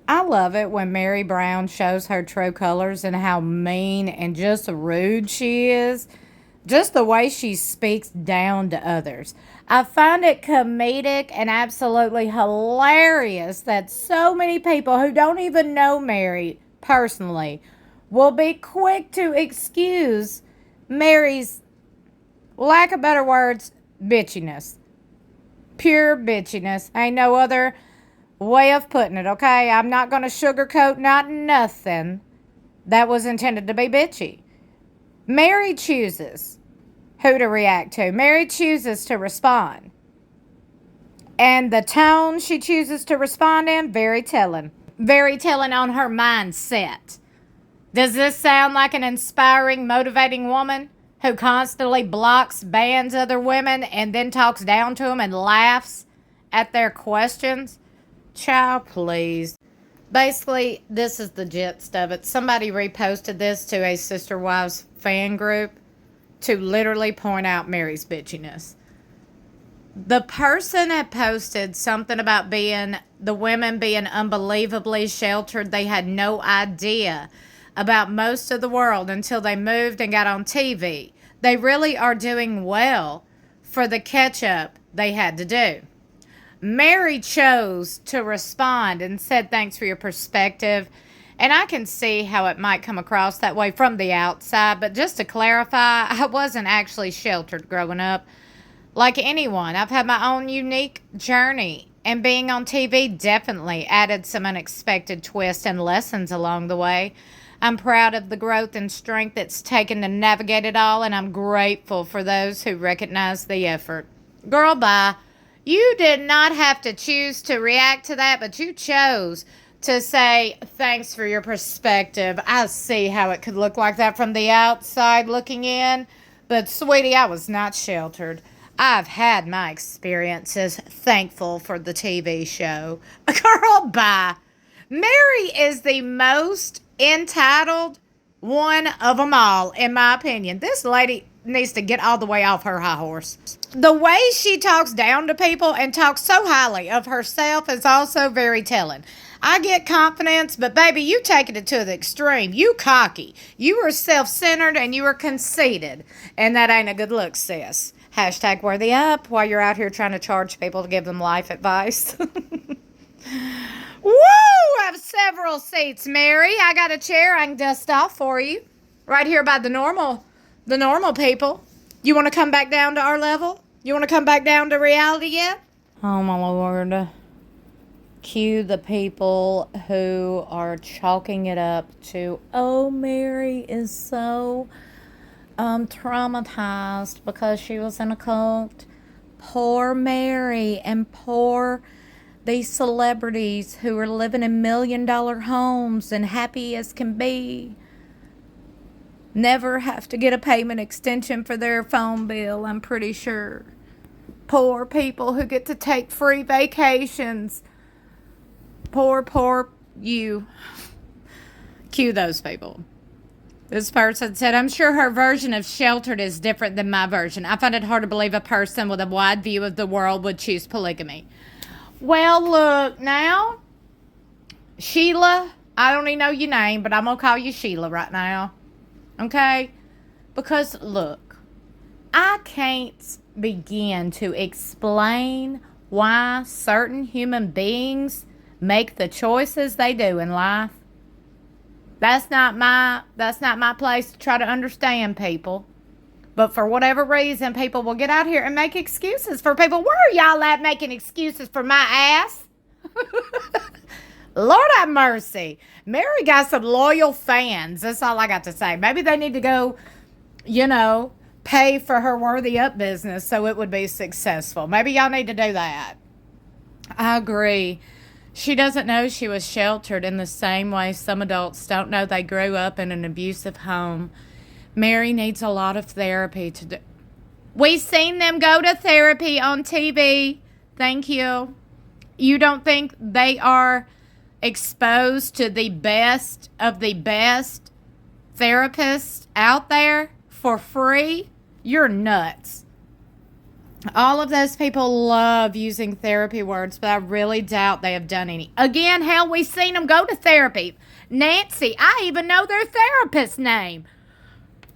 I love it when Meri Brown shows her true colors and how mean and just rude she is. Just the way she speaks down to others. I find it comedic and absolutely hilarious that so many people who don't even know Meri personally will be quick to excuse Meri's, lack of better words, bitchiness. Pure bitchiness. Ain't no other way of putting it, okay? I'm not going to sugarcoat not nothing that was intended to be bitchy. Meri chooses who to react to. Meri chooses to respond. And the tone she chooses to respond in, very telling. Very telling on her mindset. Does this sound like an inspiring, motivating woman who constantly blocks, bans other women and then talks down to them and laughs at their questions? Child, please. Basically, this is the gist of it. Somebody reposted this to a Sister Wives fan group to literally point out Meri's bitchiness. The person had posted something about the women being unbelievably sheltered. They had no idea about most of the world until they moved and got on TV. They really are doing well for the catch-up they had to do. Meri chose to respond and said, thanks for your perspective. And I can see how it might come across that way from the outside. But just to clarify, I wasn't actually sheltered growing up. Like anyone, I've had my own unique journey. And being on TV definitely added some unexpected twists and lessons along the way. I'm proud of the growth and strength it's taken to navigate it all. And I'm grateful for those who recognize the effort. Girl, bye. You did not have to choose to react to that, but you chose to say, thanks for your perspective. I see how it could look like that from the outside looking in. But, sweetie, I was not sheltered. I've had my experiences. Thankful for the TV show. Girl, bye. Meri is the most entitled one of them all, in my opinion. This lady needs to get all the way off her high horse. The way she talks down to people and talks so highly of herself is also very telling. I get confidence, but baby, you taking it to the extreme. You cocky. You are self-centered and you are conceited. And that ain't a good look, sis. Hashtag worthy up while you're out here trying to charge people to give them life advice. Woo! I have several seats, Meri. I got a chair I can dust off for you. Right here by the normal people. You want to come back down to our level? You want to come back down to reality yet? Oh, my Lord. Cue the people who are chalking it up to, oh, Meri is so traumatized because she was in a cult. Poor Meri and poor these celebrities who are living in $1 million homes and happy as can be. Never have to get a payment extension for their phone bill, I'm pretty sure. Poor people who get to take free vacations. Poor you. Cue those people. This person said, I'm sure her version of sheltered is different than my version. I find it hard to believe a person with a wide view of the world would choose polygamy. Well, look, now, Sheila, I don't even know your name, but I'm going to call you Sheila right now. Okay? Because, look, I can't begin to explain why certain human beings make the choices they do in life. That's not my place to try to understand people. But for whatever reason, people will get out here and make excuses for people. Where are y'all at making excuses for my ass? Lord have mercy. Meri got some loyal fans. That's all I got to say. Maybe they need to go, pay for her worthy up business so it would be successful. Maybe y'all need to do that. I agree. She doesn't know she was sheltered in the same way some adults don't know they grew up in an abusive home. Meri needs a lot of therapy to do. We've seen them go to therapy on TV. Thank you. You don't think they are exposed to the best of the best therapists out there for free? You're nuts. All of those people love using therapy words, but I really doubt they have done any. Again, hell, we've seen them go to therapy. Nancy, I even know their therapist's name.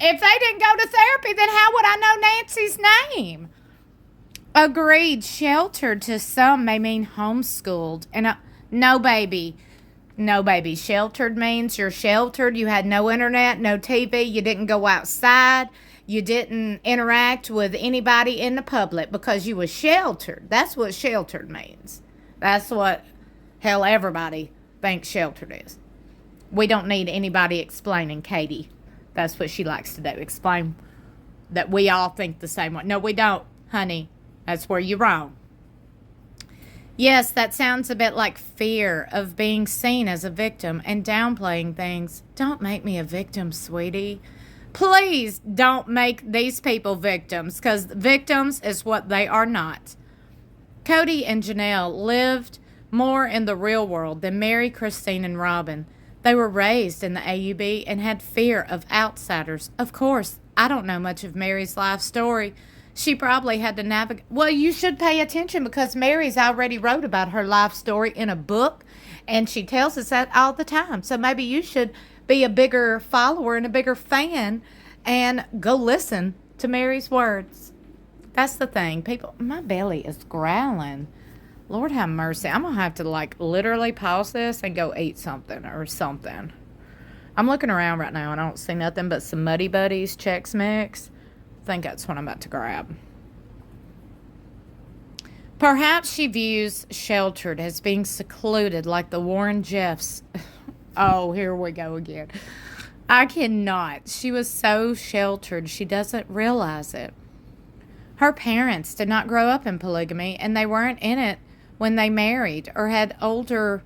If they didn't go to therapy, then how would I know Nancy's name? Agreed, sheltered to some may mean homeschooled. And no, baby. No, baby. Sheltered means you're sheltered. You had no internet, no TV. You didn't go outside. You didn't interact with anybody in the public because you was sheltered. That's what sheltered means. That's what, hell, everybody thinks sheltered is. We don't need anybody explaining, Katie. That's what she likes to do. Explain that we all think the same way. No, we don't, honey. That's where you're wrong. Yes, that sounds a bit like fear of being seen as a victim and downplaying things. Don't make me a victim, sweetie. Please don't make these people victims, because victims is what they are not. Cody and Janelle lived more in the real world than Meri, Christine, and Robin. They were raised in the AUB and had fear of outsiders. Of course, I don't know much of Meri's life story. She probably had to navigate. Well, you should pay attention because Meri's already wrote about her life story in a book, and she tells us that all the time. So maybe you should be a bigger follower and a bigger fan and go listen to Meri's words. That's the thing. People, my belly is growling. Lord have mercy. I'm going to have to literally pause this and go eat something or something. I'm looking around right now and I don't see nothing but some Muddy Buddies Chex Mix. I think that's what I'm about to grab. Perhaps she views sheltered as being secluded like the Warren Jeffs. Oh, here we go again. I cannot. She was so sheltered she doesn't realize it. Her parents did not grow up in polygamy and they weren't in it when they married or had older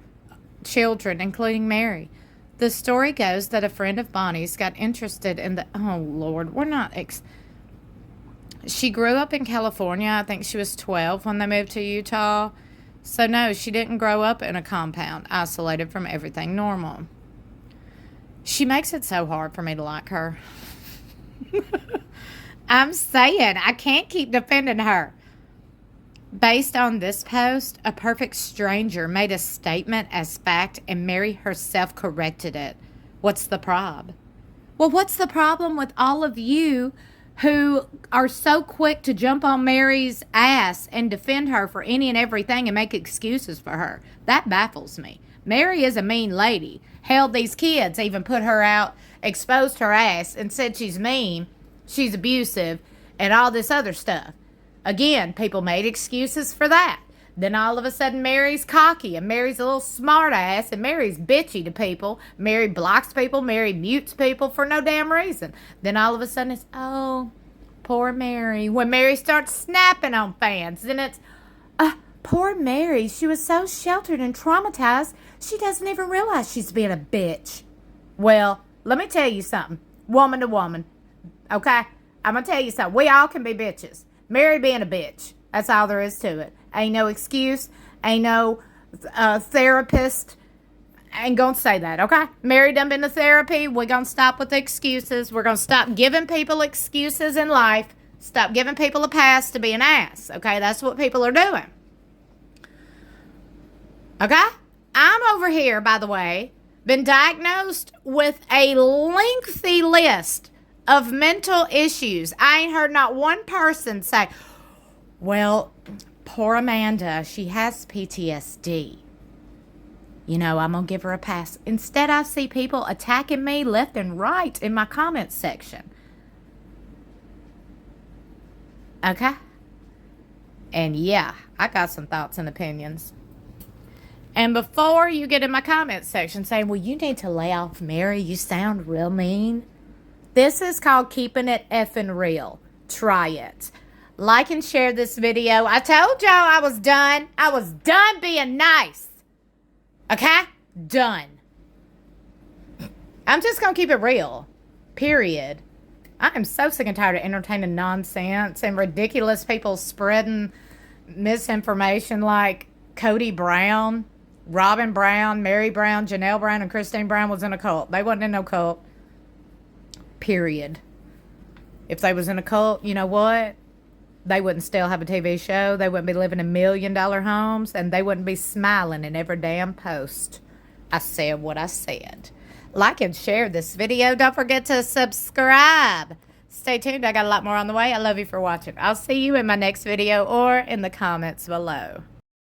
children, including Meri. The story goes that a friend of Bonnie's got interested in the... Oh, Lord, we're not... She grew up in California. I think she was 12 when they moved to Utah. So, no, she didn't grow up in a compound, isolated from everything normal. She makes it so hard for me to like her. I'm saying, I can't keep defending her. Based on this post, a perfect stranger made a statement as fact and Meri herself corrected it. What's the prob? Well, what's the problem with all of you who are so quick to jump on Meri's ass and defend her for any and everything and make excuses for her? That baffles me. Meri is a mean lady. Hell, these kids even put her out, exposed her ass, and said she's mean, she's abusive, and all this other stuff. Again, people made excuses for that. Then all of a sudden, Meri's cocky, and Meri's a little smart ass, and Meri's bitchy to people. Meri blocks people, Meri mutes people for no damn reason. Then all of a sudden, it's, oh, poor Meri. When Meri starts snapping on fans, then it's, poor Meri. She was so sheltered and traumatized, she doesn't even realize she's being a bitch. Well, let me tell you something, woman to woman, okay? I'm going to tell you something. We all can be bitches. Meri being a bitch. That's all there is to it. Ain't no excuse. Ain't no therapist. Ain't gonna say that, okay? Meri done been to therapy. We're gonna stop with the excuses. We're gonna stop giving people excuses in life. Stop giving people a pass to be an ass, okay? That's what people are doing. Okay? I'm over here, by the way, been diagnosed with a lengthy list of mental issues. I ain't heard not one person say, well, poor Amanda, she has PTSD. You know, I'm going to give her a pass. Instead, I see people attacking me left and right in my comments section. Okay? And yeah, I got some thoughts and opinions. And before you get in my comments section saying, well, you need to lay off Meri, you sound real mean. This is called keeping it effing real. Try it. Like and share this video. I told y'all I was done. I was done being nice. Okay? Done. I'm just going to keep it real. Period. I am so sick and tired of entertaining nonsense and ridiculous people spreading misinformation like Cody Brown, Robin Brown, Meri Brown, Janelle Brown, and Christine Brown was in a cult. They wasn't in no cult. Period. If they was in a cult, you know what? they wouldn't still have a TV show. They wouldn't be living in $1 million homes, and they wouldn't be smiling in every damn post. I said what I said. Like and share this video. Don't forget to subscribe. Stay tuned. I got a lot more on the way. I love you for watching. I'll see you in my next video or in the comments below.